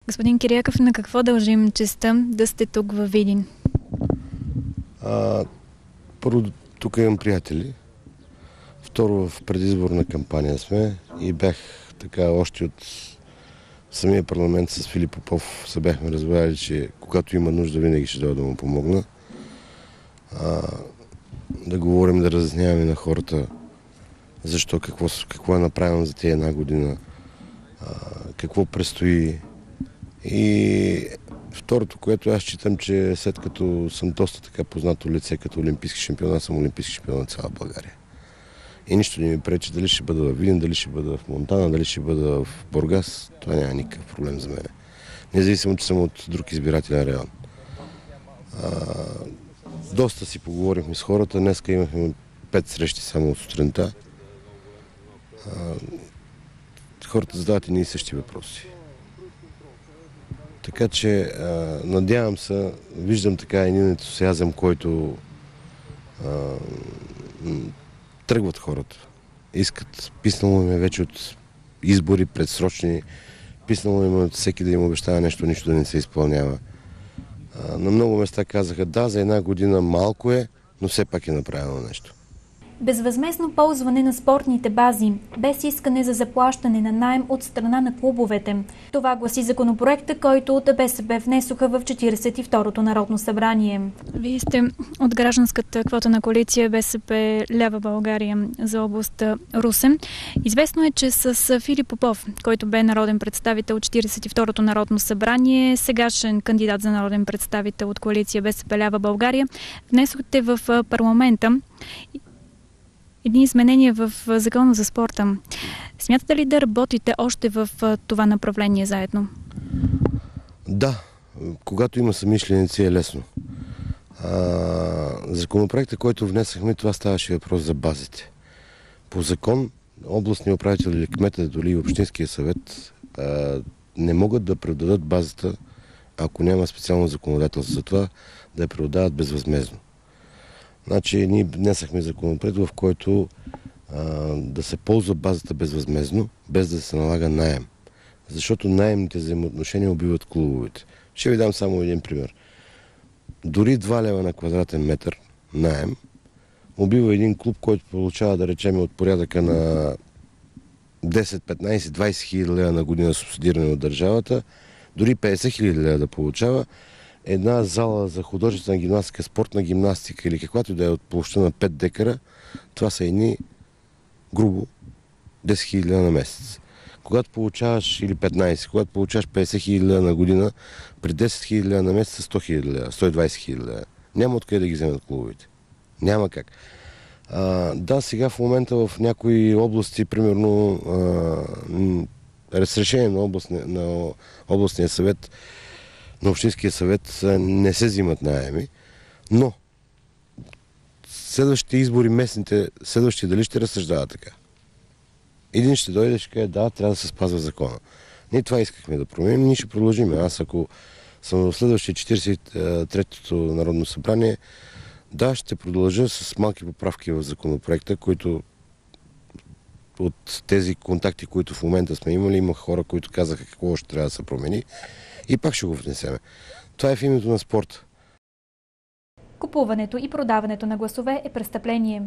Господин Кириаков, на какво дължим честта да сте тук във Видин? Първо, тук имам приятели. Второ, в предизборна кампания сме и бях така още от самия парламент с Филип Попов се бяхме разбрали, че когато има нужда, винаги ще дойда да му помогна. Да говорим, да разясняваме на хората защо, какво е направено за тези една година, какво предстои. И второто, което аз считам, че след като съм доста така познато лице като олимпийски шампион, аз съм олимпийски шампион на цяла България. И нищо не ми пречи дали ще бъда в Видин, дали ще бъда в Монтана, дали ще бъда в Бургас. Това няма никакъв проблем за мен. Независимо, че съм от друг избирателен район. Доста си поговорихме с хората. Днеска имахме 5 срещи само от сутринта. Хората задават едни и същи въпроси. Така че надявам се, виждам така един ентусиазъм, който тръгват хората. Искат, писнало им е вече от избори предсрочни, писнало им от всеки да им обещава нещо, нищо да не се изпълнява. На много места казаха, да, за една година малко е, но все пак е направено нещо. Безвъзмездно ползване на спортните бази, без искане за заплащане на наем от страна на клубовете. Това гласи законопроекта, който от БСП внесоха в 42-то Народно събрание. Вие сте от гражданската квота на коалиция БСП Лява България за област Русе. Известно е, че с Филип Попов, който бе народен представител от 42-то Народно събрание, сегашен кандидат за народен представител от коалиция БСП Лява България, внесохте в парламента едни изменения в Закона за спорта. Смятате ли да работите още в това направление заедно? Да, когато има съмишленици е лесно. Законопроекта, който внесахме, това ставаше въпрос за базите. По закон, областния управител или кмета, дори и общинския съвет не могат да предадат базата, ако няма специално законодателство за това, да я предадат безвъзмездно. Значи ние внесахме законопроект, в който да се ползва базата безвъзмездно, без да се налага наем. Защото наемните взаимоотношения убиват клубовете. Ще ви дам само един пример. Дори 2 лева на квадратен метър наем убива един клуб, който получава, да речем, от порядъка на 10, 15, 20 хиляди лева на година субсидиране от държавата, дори 50 хиляди лева да получава. Една зала за художествена гимнастика, спортна гимнастика или каквато да е от площа на 5 декара, това са едни грубо 10 000 лева на месец. Когато получаваш, или 15, когато получаваш 50 000 лева на година, при 10 000 лева на месец са 100 000 лева, 120 000 лева. Няма откъде да ги вземат клубовете. Няма как. Да, сега в момента в някои области, примерно с решение на областния съвет, на общинския съвет не се взимат наеми, но следващите избори, местните, следващите дали ще разсъждават така. Един ще дойде и ще каже, да, трябва да се спазва закона. Ние това искахме да променим, ние ще продължим. Аз ако съм в следващия 43-то Народно събрание, да, ще продължа с малки поправки в законопроекта, които от тези контакти, които в момента сме имали, има хора, които казаха какво още трябва да се промени и пак ще го внесеме. Това е в името на спорта. Купуването и продаването на гласове е престъпление.